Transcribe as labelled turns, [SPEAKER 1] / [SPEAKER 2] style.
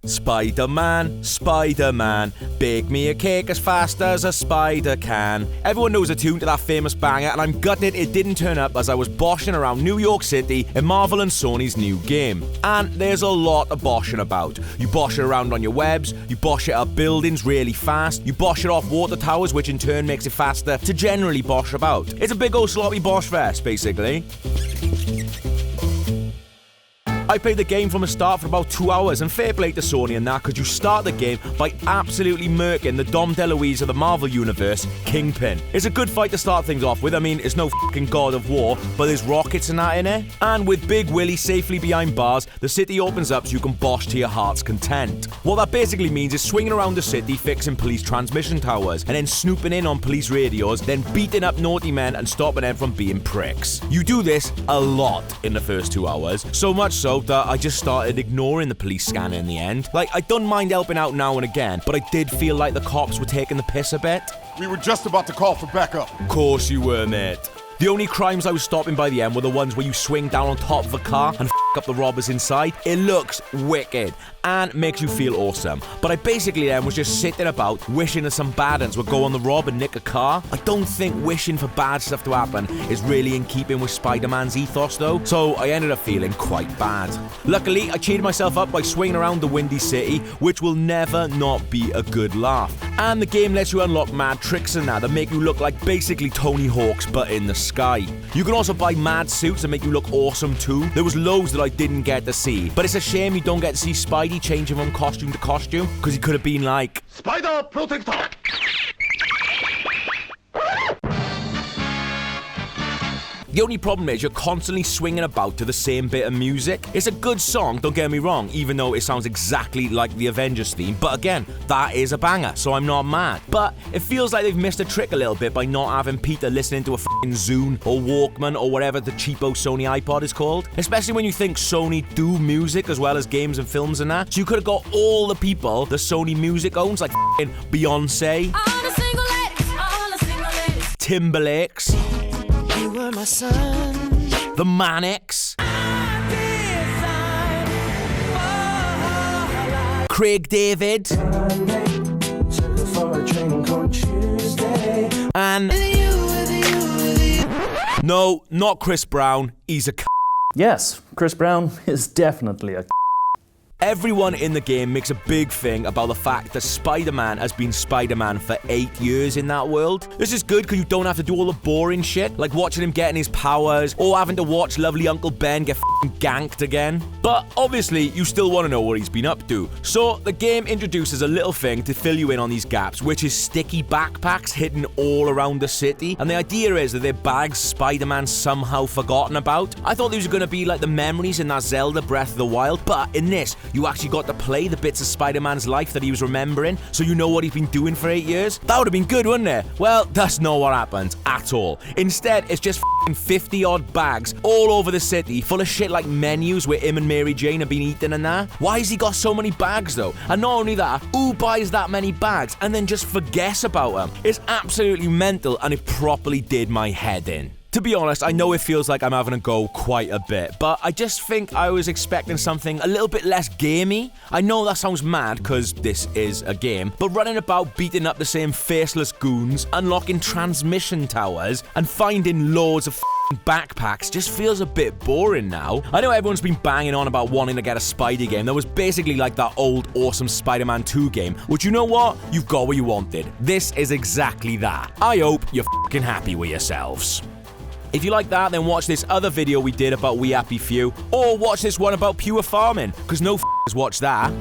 [SPEAKER 1] Spider-Man, Spider-Man, bake me a cake as fast as a spider can. Everyone knows the tune to that famous banger, and I'm gutted it didn't turn up as I was boshing around New York City in Marvel and Sony's new game. And there's a lot of boshing about. You bosh it around on your webs, you bosh it up buildings really fast, you bosh it off water towers, which in turn makes it faster to generally bosh about. It's a big old sloppy bosh fest, basically. I played the game from the start for about 2 hours, and fair play to Sony and that, because you start the game by absolutely murking the Dom DeLuise of the Marvel Universe, Kingpin. It's a good fight to start things off with. I mean, it's no fucking God of War, but there's rockets and that in it. And with Big Willie safely behind bars, the city opens up so you can bosh to your heart's content. What that basically means is swinging around the city, fixing police transmission towers, and then snooping in on police radios, then beating up naughty men and stopping them from being pricks. You do this a lot in the first 2 hours, so much so that I just started ignoring the police scanner in the end. Like, I don't mind helping out now and again, but I did feel like the cops were taking the piss a bit.
[SPEAKER 2] We were just about to call for backup.
[SPEAKER 1] Of course you were, mate. The only crimes I was stopping by the end were the ones where you swing down on top of a car and up the robbers inside. It looks wicked and makes you feel awesome. But I basically then was just sitting about wishing that some bad uns would go on the rob and nick a car. I don't think wishing for bad stuff to happen is really in keeping with Spider-Man's ethos though, so I ended up feeling quite bad. Luckily, I cheered myself up by swinging around the Windy City, which will never not be a good laugh. And the game lets you unlock mad tricks and that make you look like basically Tony Hawk's but in the sky. You can also buy mad suits that make you look awesome too. There was loads that I didn't get to see, but it's a shame you don't get to see Spidey changing from costume to costume, because he could have been like
[SPEAKER 2] Spider Protector.
[SPEAKER 1] The only problem is you're constantly swinging about to the same bit of music. It's a good song, don't get me wrong, even though it sounds exactly like the Avengers theme, but again, that is a banger, so I'm not mad. But it feels like they've missed a trick a little bit by not having Peter listening to a f***ing Zune or Walkman or whatever the cheapo Sony iPod is called. Especially when you think Sony do music as well as games and films and that. So you could have got all the people that Sony Music owns, like f***ing Beyonce, Timberlake's, my son, the Manics, Craig David, and no, not Chris Brown. He's a
[SPEAKER 3] Yes, Chris Brown is definitely a
[SPEAKER 1] Everyone in the game makes a big thing about the fact that Spider-Man has been Spider-Man for 8 years in that world. This is good because you don't have to do all the boring shit, like watching him getting his powers, or having to watch lovely Uncle Ben get f***ing ganked again. But obviously, you still want to know what he's been up to. So the game introduces a little thing to fill you in on these gaps, which is sticky backpacks hidden all around the city. And the idea is that they're bags Spider-Man's somehow forgotten about. I thought these were going to be like the memories in that Zelda Breath of the Wild, but in this, you actually got to play the bits of Spider-Man's life that he was remembering, so you know what he's been doing for 8 years. That would have been good, wouldn't it? Well, that's not what happened at all. Instead, it's just 50-odd bags all over the city, full of shit like menus where him and Mary Jane have been eating and that. Why has he got so many bags, though? And not only that, who buys that many bags and then just forgets about them? It's absolutely mental, and it properly did my head in. To be honest, I know it feels like I'm having a go quite a bit, but I just think I was expecting something a little bit less gamey. I know that sounds mad, because this is a game, but running about beating up the same faceless goons, unlocking transmission towers, and finding loads of backpacks just feels a bit boring now. I know everyone's been banging on about wanting to get a Spidey game that was basically like that old awesome Spider-Man 2 game, which, you know what? You've got what you wanted. This is exactly that. I hope you're f***ing happy with yourselves. If you like that, then watch this other video we did about We Happy Few, or watch this one about pure farming, because no f***ers watch that.